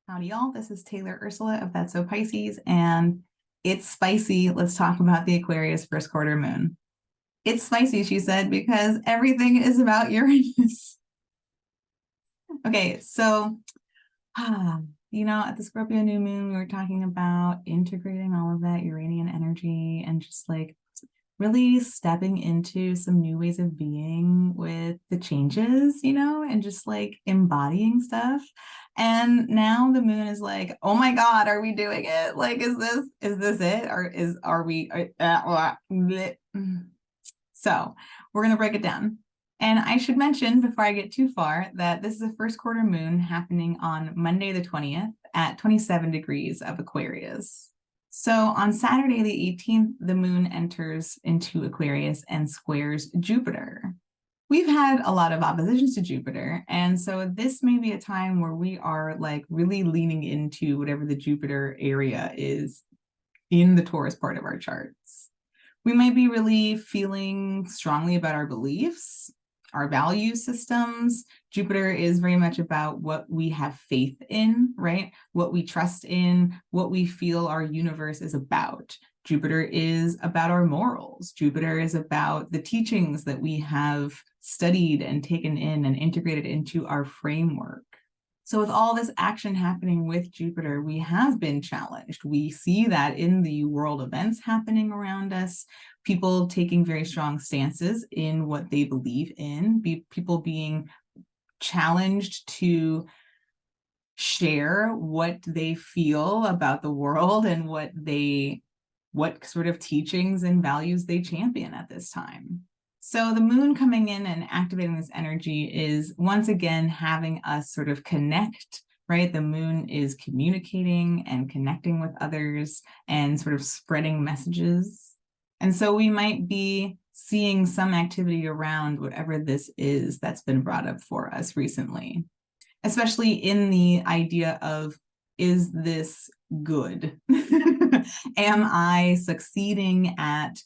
Howdy, y'all. This is Taylor Ursula of That's So Pisces, and it's spicy. Let's talk about the Aquarius first quarter moon. It's spicy, she said, because everything is about Uranus. Okay, so, at the Scorpio new moon, we were talking about integrating all of that Uranian energy and just like really stepping into some new ways of being with the changes, and just like embodying stuff. And now the moon is like, oh my God, are we doing it? Like, is this it? Or are we, so we're going to break it down. And I should mention before I get too far that this is a first quarter moon happening on Monday, the 20th at 27 degrees of Aquarius. So on Saturday, the 18th, the moon enters into Aquarius and squares Jupiter. We've had a lot of oppositions to Jupiter, and so this may be a time where we are like really leaning into whatever the Jupiter area is in the Taurus part of our charts. We might be really feeling strongly about our beliefs, our value systems. Jupiter is very much about what we have faith in, right? What we trust in, what we feel our universe is about. Jupiter is about our morals. Jupiter is about the teachings that we have studied and taken in and integrated into our framework. So with all this action happening with Jupiter, we have been challenged. We see that in the world events happening around us, people taking very strong stances in what they believe in, people being challenged to share what they feel about the world and what sort of teachings and values they champion at this time. So the moon coming in and activating this energy is once again having us sort of connect, right? The moon is communicating and connecting with others and sort of spreading messages. And so we might be seeing some activity around whatever this is that's been brought up for us recently, especially in the idea of, is this good? Am I succeeding at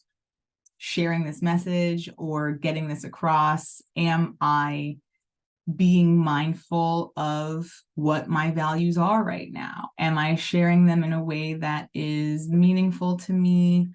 sharing this message or getting this across? Am I being mindful of what my values are right now? Am I sharing them in a way that is meaningful to me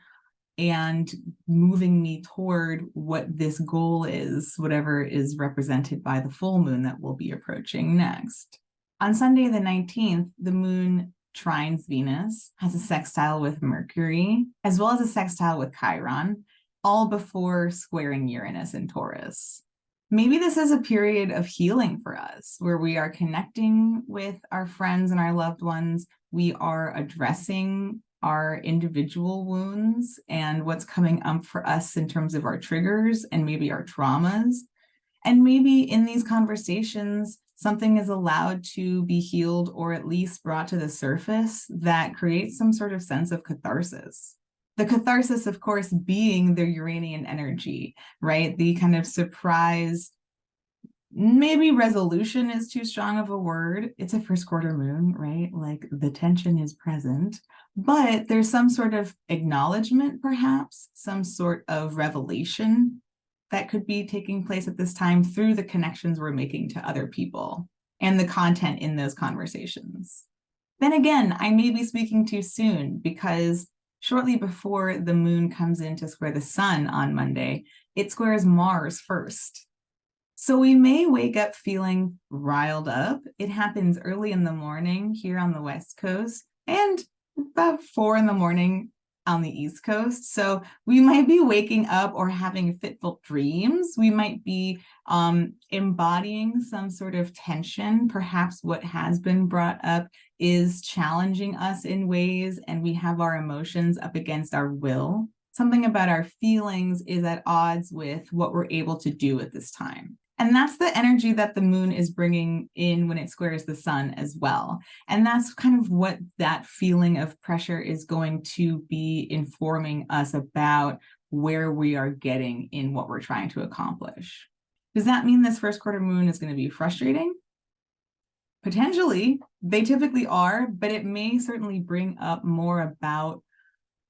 and moving me toward what this goal is, whatever is represented by the full moon that we'll be approaching next? On Sunday, the 19th, the moon trines Venus, has a sextile with Mercury, as well as a sextile with Chiron, all before squaring Uranus in Taurus. Maybe this is a period of healing for us, where we are connecting with our friends and our loved ones. We are addressing our individual wounds and what's coming up for us in terms of our triggers and maybe our traumas. And maybe in these conversations, something is allowed to be healed or at least brought to the surface that creates some sort of sense of catharsis. The catharsis, of course, being the Uranian energy, right? The kind of surprise, maybe resolution is too strong of a word. It's a first quarter moon, right? Like the tension is present, but there's some sort of acknowledgement, perhaps, some sort of revelation that could be taking place at this time through the connections we're making to other people and the content in those conversations. Then again, I may be speaking too soon because shortly before the moon comes in to square the sun on Monday, it squares Mars first. So we may wake up feeling riled up. It happens early in the morning here on the West Coast and about 4 in the morning on the East Coast. So we might be waking up or having fitful dreams. We might be embodying some sort of tension. Perhaps what has been brought up is challenging us in ways, and we have our emotions up against our will. Something about our feelings is at odds with what we're able to do at this time. And that's the energy that the moon is bringing in when it squares the sun as well. And that's kind of what that feeling of pressure is going to be informing us about where we are getting in what we're trying to accomplish. Does that mean this first quarter moon is going to be frustrating? Potentially, they typically are, but it may certainly bring up more about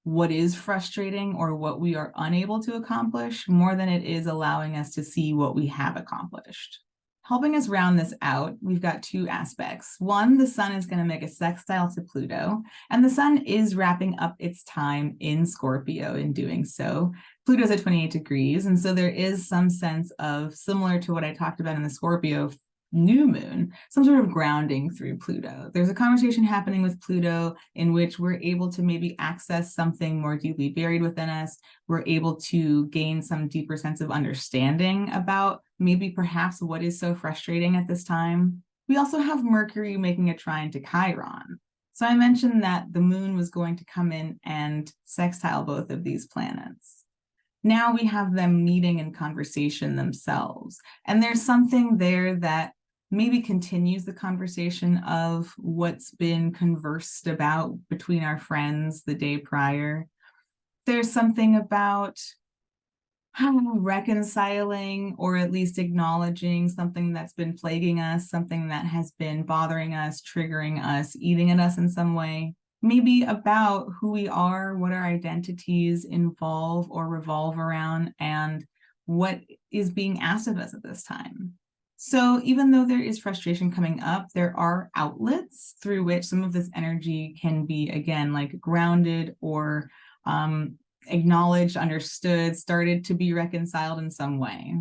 what is frustrating or what we are unable to accomplish more than it is allowing us to see what we have accomplished. Helping us round this out, we've got two aspects. One, the sun is going to make a sextile to Pluto, and the sun is wrapping up its time in Scorpio in doing so. Pluto's at 28 degrees, and so there is some sense of, similar to what I talked about in the Scorpio new moon, some sort of grounding through Pluto. There's a conversation happening with Pluto in which we're able to maybe access something more deeply buried within us. We're able to gain some deeper sense of understanding about maybe perhaps what is so frustrating at this time. We also have Mercury making a trine to Chiron. So I mentioned that the moon was going to come in and sextile both of these planets. Now we have them meeting in conversation themselves. And there's something there that maybe continues the conversation of what's been conversed about between our friends the day prior. There's something about reconciling or at least acknowledging something that's been plaguing us, something that has been bothering us, triggering us, eating at us in some way. Maybe about who we are, what our identities involve or revolve around, and what is being asked of us at this time. So even though there is frustration coming up, there are outlets through which some of this energy can be, again, like grounded or acknowledged, understood, started to be reconciled in some way.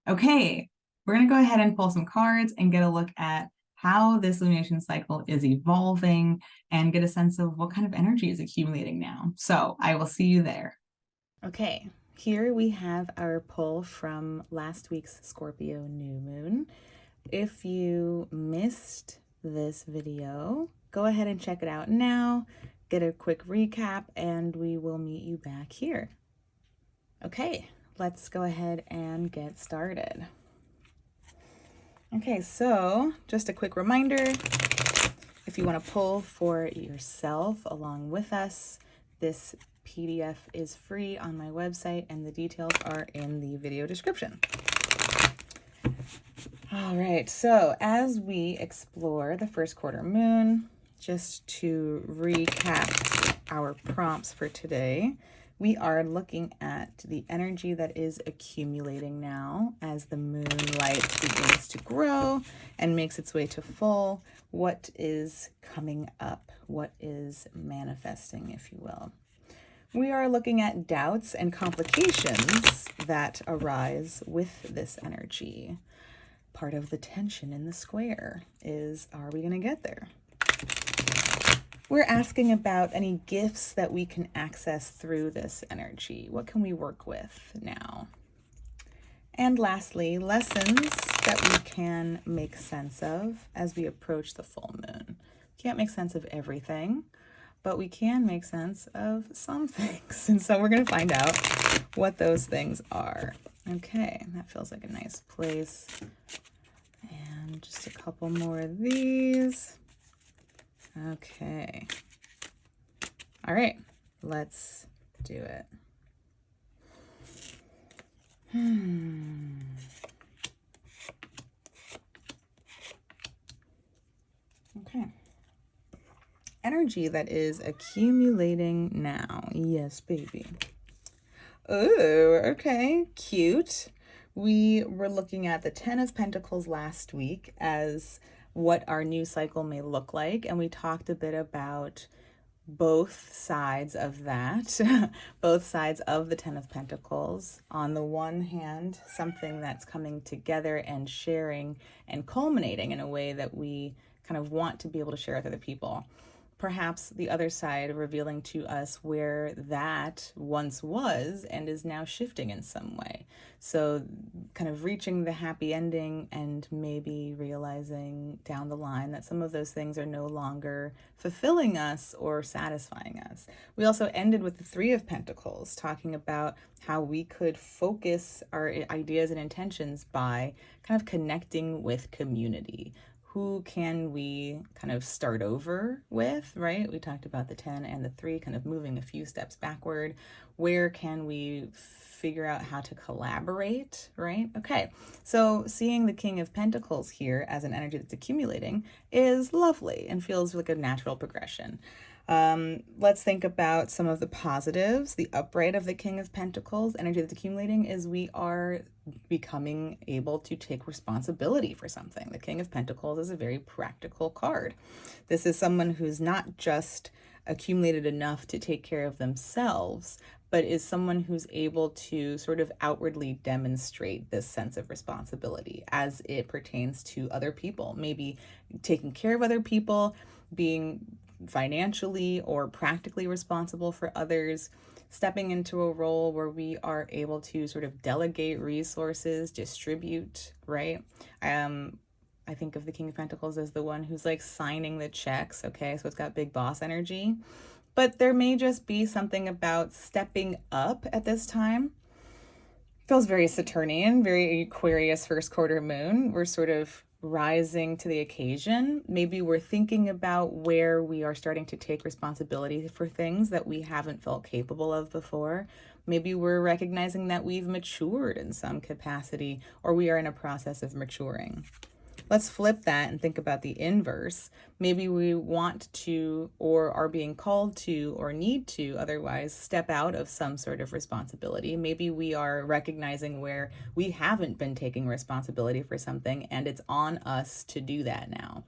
Okay, we're going to go ahead and pull some cards and get a look at how this lunation cycle is evolving and get a sense of what kind of energy is accumulating now. So I will see you there. Okay, here we have our pull from last week's Scorpio new moon. If you missed this video, go ahead and check it out now, get a quick recap, and we will meet you back here. Okay, let's go ahead and get started. Okay, so just a quick reminder, if you want to pull for yourself along with us, this PDF is free on my website and the details are in the video description. All right, so as we explore the first quarter moon, just to recap our prompts for today, we are looking at the energy that is accumulating now as the moonlight begins to grow and makes its way to full. What is coming up? What is manifesting, if you will? We are looking at doubts and complications that arise with this energy. Part of the tension in the square is, are we going to get there? We're asking about any gifts that we can access through this energy. What can we work with now? And lastly, lessons that we can make sense of as we approach the full moon. Can't make sense of everything, but we can make sense of some things. And so we're going to find out what those things are. Okay, that feels like a nice place. And just a couple more of these. Okay. All right, let's do it. Okay. Energy that is accumulating now. Yes, baby. Oh, okay, cute. We were looking at the 10 of Pentacles last week as what our new cycle may look like, and we talked a bit about both sides of that, both sides of the 10 of Pentacles. On the one hand, something that's coming together and sharing and culminating in a way that we kind of want to be able to share with other people. Perhaps the other side revealing to us where that once was and is now shifting in some way. So kind of reaching the happy ending and maybe realizing down the line that some of those things are no longer fulfilling us or satisfying us. We also ended with the 3 of Pentacles, talking about how we could focus our ideas and intentions by kind of connecting with community. Who can we kind of start over with, right? We talked about the 10 and the 3 kind of moving a few steps backward. Where can we figure out how to collaborate, right? Okay, so seeing the King of Pentacles here as an energy that's accumulating is lovely and feels like a natural progression. Let's think about some of the positives. The upright of the King of Pentacles, energy that's accumulating, is we are becoming able to take responsibility for something. The King of Pentacles is a very practical card. This is someone who's not just accumulated enough to take care of themselves, but is someone who's able to sort of outwardly demonstrate this sense of responsibility as it pertains to other people, maybe taking care of other people, being financially or practically responsible for others, stepping into a role where we are able to sort of delegate resources, distribute, right? I think of the King of Pentacles as the one who's like signing the checks, okay? So it's got big boss energy. But there may just be something about stepping up at this time. Feels very Saturnian, very Aquarius first quarter moon. We're sort of rising to the occasion. Maybe we're thinking about where we are starting to take responsibility for things that we haven't felt capable of before. Maybe we're recognizing that we've matured in some capacity, or we are in a process of maturing. Let's flip that and think about the inverse. Maybe we want to, or are being called to, or need to otherwise step out of some sort of responsibility. Maybe we are recognizing where we haven't been taking responsibility for something and it's on us to do that now.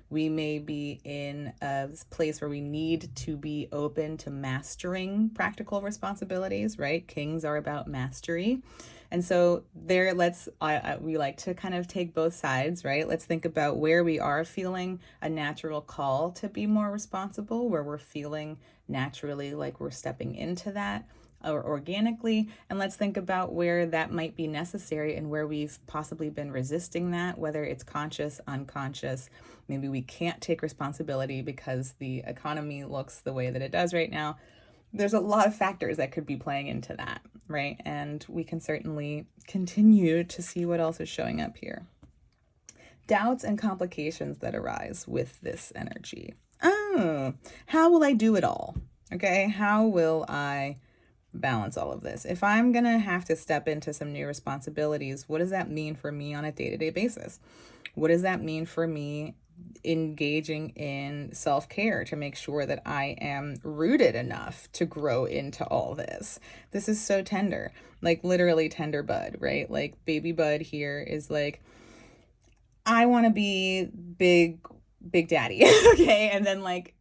We may be in a place where we need to be open to mastering practical responsibilities, right? Kings are about mastery. And so there, we like to kind of take both sides, right? Let's think about where we are feeling a natural call to be more responsible, where we're feeling naturally like we're stepping into that or organically. And let's think about where that might be necessary and where we've possibly been resisting that, whether it's conscious, unconscious. Maybe we can't take responsibility because the economy looks the way that it does right now. There's a lot of factors that could be playing into that, right? And we can certainly continue to see what else is showing up here. Doubts and complications that arise with this energy. Oh, how will I do it all? Okay, how will I balance all of this? If I'm gonna have to step into some new responsibilities, what does that mean for me on a day-to-day basis? What does that mean for me engaging in self-care to make sure that I am rooted enough to grow into all this? This is so tender, like literally tender bud, right? Like baby bud here is like, I want to be big daddy. Okay. And then like,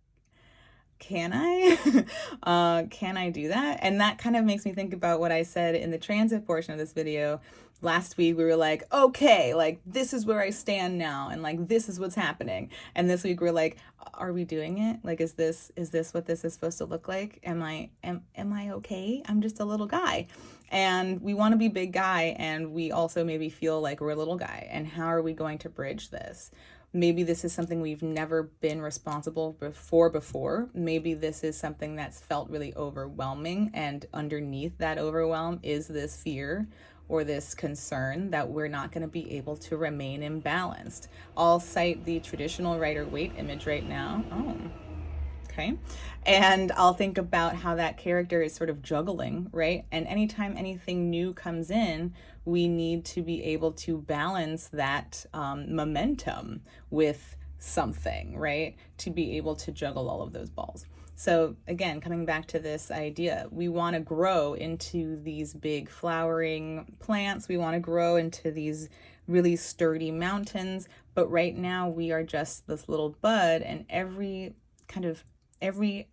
can I? Can I do that? And that kind of makes me think about what I said in the transit portion of this video. Last week, we were like, okay, like this is where I stand now. And like, this is what's happening. And this week we're like, are we doing it? Like, is this what this is supposed to look like? Am I okay? I'm just a little guy. And we want to be big guy. And we also maybe feel like we're a little guy. And how are we going to bridge this? Maybe this is something we've never been responsible before. Maybe this is something that's felt really overwhelming, and underneath that overwhelm is this fear or this concern that we're not going to be able to remain imbalanced. I'll cite the traditional Rider-Waite image right now. Oh, okay. And I'll think about how that character is sort of juggling, right? And anytime anything new comes in, we need to be able to balance that momentum with something, right? To be able to juggle all of those balls. So again, coming back to this idea, we want to grow into these big flowering plants. We want to grow into these really sturdy mountains. But right now we are just this little bud, and every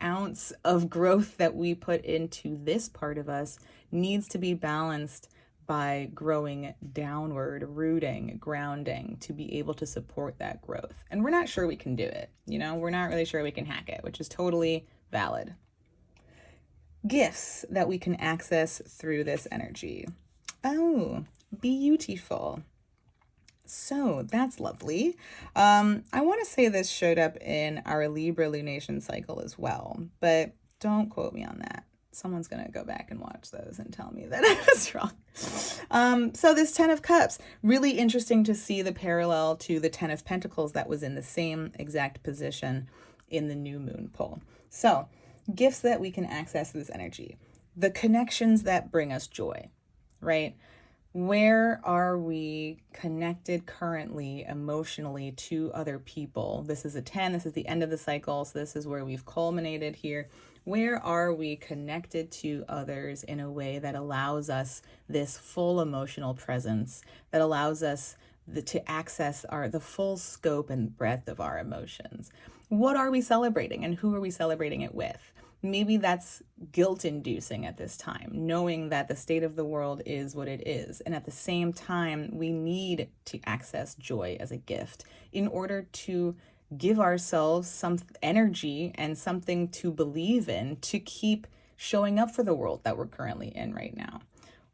ounce of growth that we put into this part of us needs to be balanced by growing downward, rooting, grounding to be able to support that growth. And we're not sure we can do it. We're not really sure we can hack it, which is totally valid. Gifts that we can access through this energy. Oh, beautiful. So that's lovely. I want to say this showed up in our Libra lunation cycle as well, but don't quote me on that. Someone's going to go back and watch those and tell me that I was wrong. So this 10 of Cups, really interesting to see the parallel to the 10 of Pentacles that was in the same exact position in the new moon pole. So gifts that we can access this energy, the connections that bring us joy, right? Where are we connected currently emotionally to other people? This is a 10, this is the end of the cycle, so this is where we've culminated here. Where are we connected to others in a way that allows us this full emotional presence, that allows us to access the full scope and breadth of our emotions? What are we celebrating, and who are we celebrating it with? Maybe that's guilt inducing at this time, knowing that the state of the world is what it is. And at the same time, we need to access joy as a gift in order to give ourselves some energy and something to believe in to keep showing up for the world that we're currently in right now.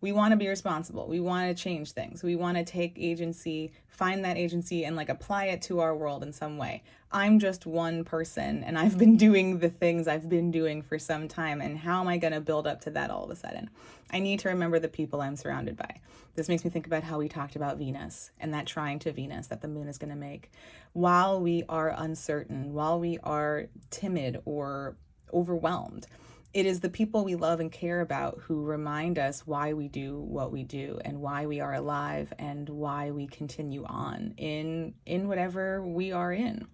We want to be responsible. We want to change things. We want to take agency, find that agency, and apply it to our world in some way. I'm just one person, and I've been doing the things I've been doing for some time. And how am I going to build up to that all of a sudden? I need to remember the people I'm surrounded by. This makes me think about how we talked about Venus and that trine to Venus that the moon is going to make. While we are uncertain, while we are timid or overwhelmed, it is the people we love and care about who remind us why we do what we do and why we are alive and why we continue on in whatever we are in.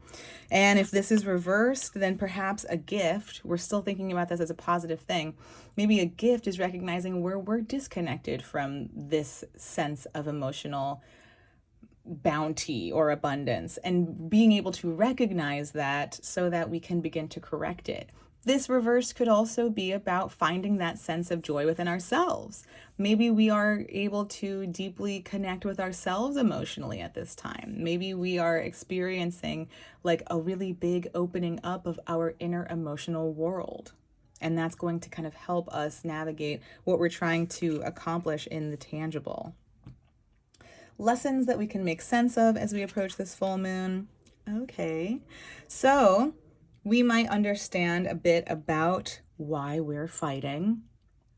And if this is reversed, then perhaps a gift, we're still thinking about this as a positive thing. Maybe a gift is recognizing where we're disconnected from this sense of emotional bounty or abundance and being able to recognize that so that we can begin to correct it. This reverse could also be about finding that sense of joy within ourselves. Maybe we are able to deeply connect with ourselves emotionally at this time. Maybe we are experiencing a really big opening up of our inner emotional world. And that's going to kind of help us navigate what we're trying to accomplish in the tangible. Lessons that we can make sense of as we approach this full moon. Okay, so we might understand a bit about why we're fighting,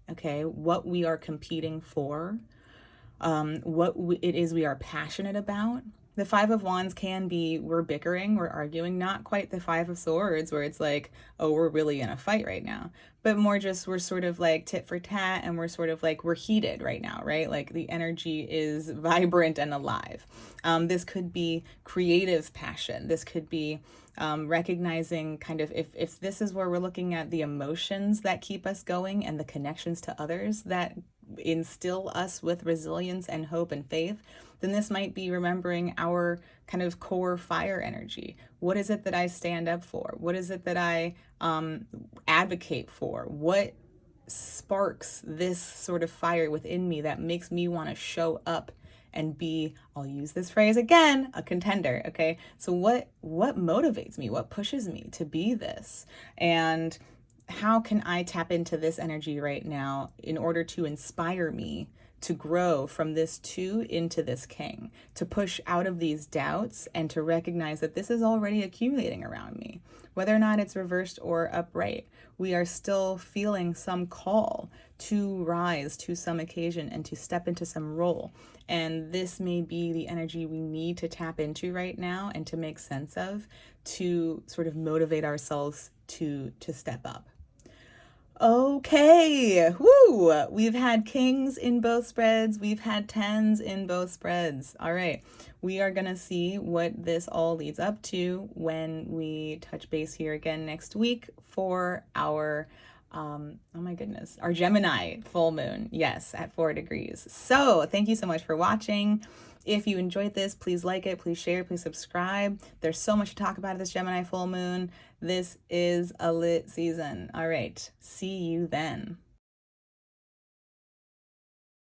okay, what we are competing for, it is we are passionate about. The Five of Wands can be, we're bickering, we're arguing, not quite the Five of Swords where it's oh, we're really in a fight right now, but more just we're sort of tit for tat, and we're sort of we're heated right now, right? The energy is vibrant and alive. This could be creative passion. This could be recognizing kind of if this is where we're looking at the emotions that keep us going and the connections to others that instill us with resilience and hope and faith, then this might be remembering our kind of core fire energy. What is it that I stand up for? What is it that I advocate for? What sparks this sort of fire within me that makes me want to show up and be, I'll use this phrase again, a contender, okay? So what motivates me? What pushes me to be this? And how can I tap into this energy right now in order to inspire me to grow from this 2 into this king, to push out of these doubts and to recognize that this is already accumulating around me. Whether or not it's reversed or upright, we are still feeling some call to rise to some occasion and to step into some role. And this may be the energy we need to tap into right now and to make sense of, to sort of motivate ourselves to step up. Okay, woo! We've had kings in both spreads. We've had 10s in both spreads. All right, we are gonna see what this all leads up to when we touch base here again next week for our, oh my goodness, our Gemini full moon. Yes, at 4 degrees. So thank you so much for watching. If you enjoyed this, please like it, please share, please subscribe. There's so much to talk about this Gemini full moon. This is a lit season. All right, see you then.